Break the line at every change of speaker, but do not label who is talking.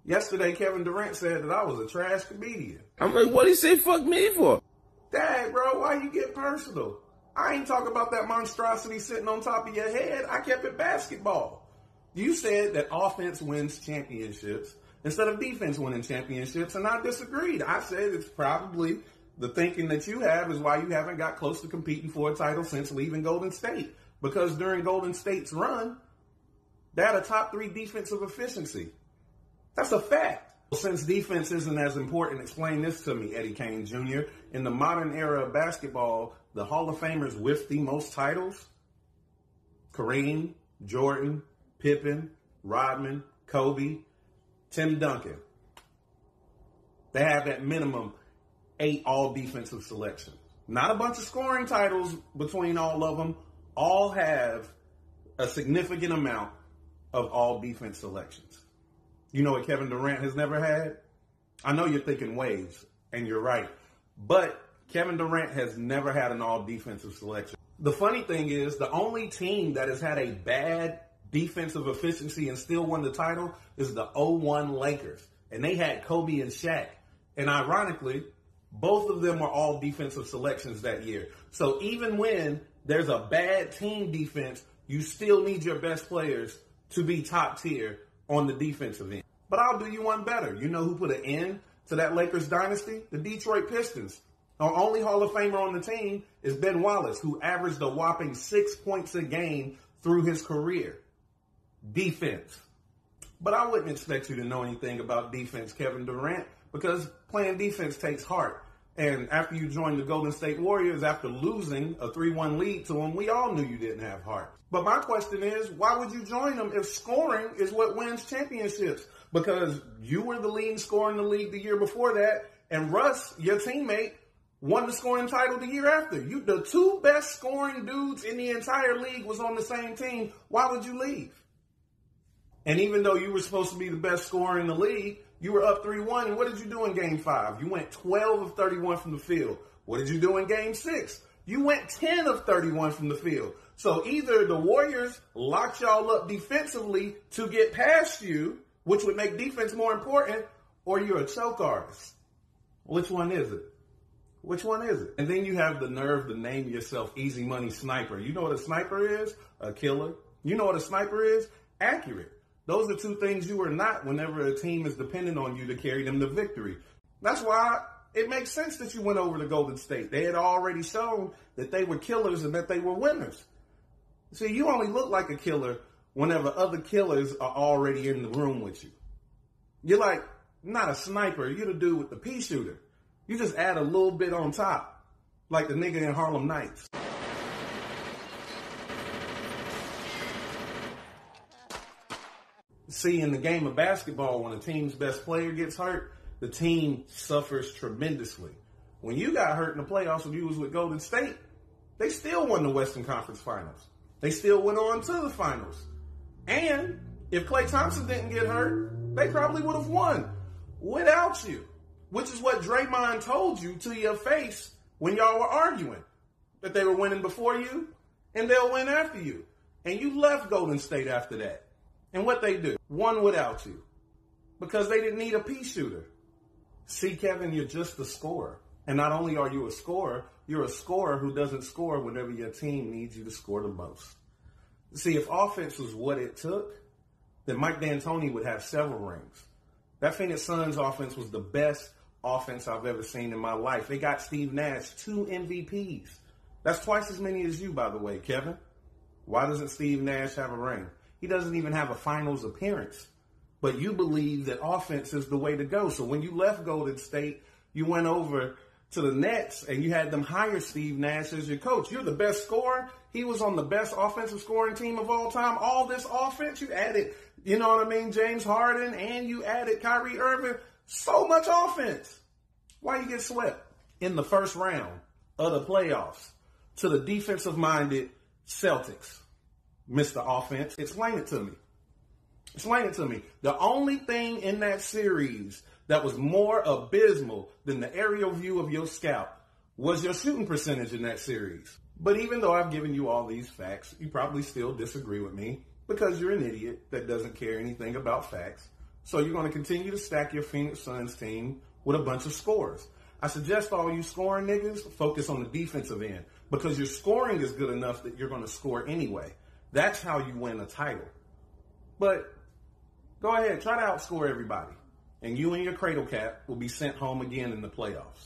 Yesterday, Kevin Durant said that I was a trash comedian.
I'm like, what did he say fuck me for?
Dad, bro, why you get personal? I ain't talking about that monstrosity sitting on top of your head. I kept it basketball. You said that offense wins championships instead of defense winning championships, and I disagreed. I said it's probably the thinking that you have is why you haven't got close to competing for a title since leaving Golden State. Because during Golden State's run, they had a top 3 defensive efficiency. That's a fact. Since defense isn't as important, explain this to me, Eddie Kane Jr. In the modern era of basketball, the Hall of Famers with the most titles, Kareem, Jordan, Pippen, Rodman, Kobe, Tim Duncan. They have at minimum 8 all-defensive selections. Not a bunch of scoring titles between all of them. All have a significant amount of all-defense selections. You know what Kevin Durant has never had? I know you're thinking waves, and you're right. But Kevin Durant has never had an all-defensive selection. The funny thing is, the only team that has had a bad defensive efficiency and still won the title is the 01 Lakers. And they had Kobe and Shaq. And ironically, both of them were all defensive selections that year. So even when there's a bad team defense, you still need your best players to be top tier on the defensive end. But I'll do you one better. You know who put an end to that Lakers dynasty? The Detroit Pistons. Our only Hall of Famer on the team is Ben Wallace, who averaged a whopping 6 points a game through his career. Defense. But I wouldn't expect you to know anything about defense, Kevin Durant, because playing defense takes heart. And after you joined the Golden State Warriors, after losing a 3-1 lead to them, we all knew you didn't have heart. But my question is, why would you join them if scoring is what wins championships? Because you were the leading scorer in the league the year before that, and Russ, your teammate, won the scoring title the year after. You, the 2 best scoring dudes in the entire league was on the same team. Why would you leave? And even though you were supposed to be the best scorer in the league, you were up 3-1, and what did you do in Game 5? You went 12 of 31 from the field. What did you do in Game 6? You went 10 of 31 from the field. So either the Warriors locked y'all up defensively to get past you, which would make defense more important, or you're a choke artist. Which one is it? Which one is it? And then you have the nerve to name yourself Easy Money Sniper. You know what a sniper is? A killer. You know what a sniper is? Accurate. Those are 2 things you are not whenever a team is dependent on you to carry them to victory. That's why it makes sense that you went over to Golden State. They had already shown that they were killers and that they were winners. See, you only look like a killer whenever other killers are already in the room with you. You're like, not a sniper. You're the dude with the pea shooter. You just add a little bit on top, like the nigga in Harlem Nights. See, in the game of basketball, when a team's best player gets hurt, the team suffers tremendously. When you got hurt in the playoffs when you was with Golden State, they still won the Western Conference Finals. They still went on to the finals. And if Klay Thompson didn't get hurt, they probably would have won without you, which is what Draymond told you to your face when y'all were arguing, that they were winning before you and they'll win after you. And you left Golden State after that. And what they do? Won without you because they didn't need a pea shooter. See, Kevin, you're just a scorer. And not only are you a scorer, you're a scorer who doesn't score whenever your team needs you to score the most. See, if offense was what it took, then Mike D'Antoni would have several rings. That Phoenix Suns offense was the best offense I've ever seen in my life. They got Steve Nash 2 MVPs. That's twice as many as you, by the way, Kevin. Why doesn't Steve Nash have a ring? He doesn't even have a finals appearance. But you believe that offense is the way to go. So when you left Golden State, you went over to the Nets and you had them hire Steve Nash as your coach. You're the best scorer. He was on the best offensive scoring team of all time. All this offense, you added, you know what I mean, James Harden, and you added Kyrie Irving. So much offense. Why you get swept in the first round of the playoffs to the defensive-minded Celtics? Mr. Offense, explain it to me. Explain it to me. The only thing in that series that was more abysmal than the aerial view of your scalp was your shooting percentage in that series. But even though I've given you all these facts, you probably still disagree with me because you're an idiot that doesn't care anything about facts. So you're going to continue to stack your Phoenix Suns team with a bunch of scorers. I suggest all you scoring niggas focus on the defensive end because your scoring is good enough that you're going to score anyway. That's how you win a title. But go ahead, try to outscore everybody. And you and your cradle cap will be sent home again in the playoffs.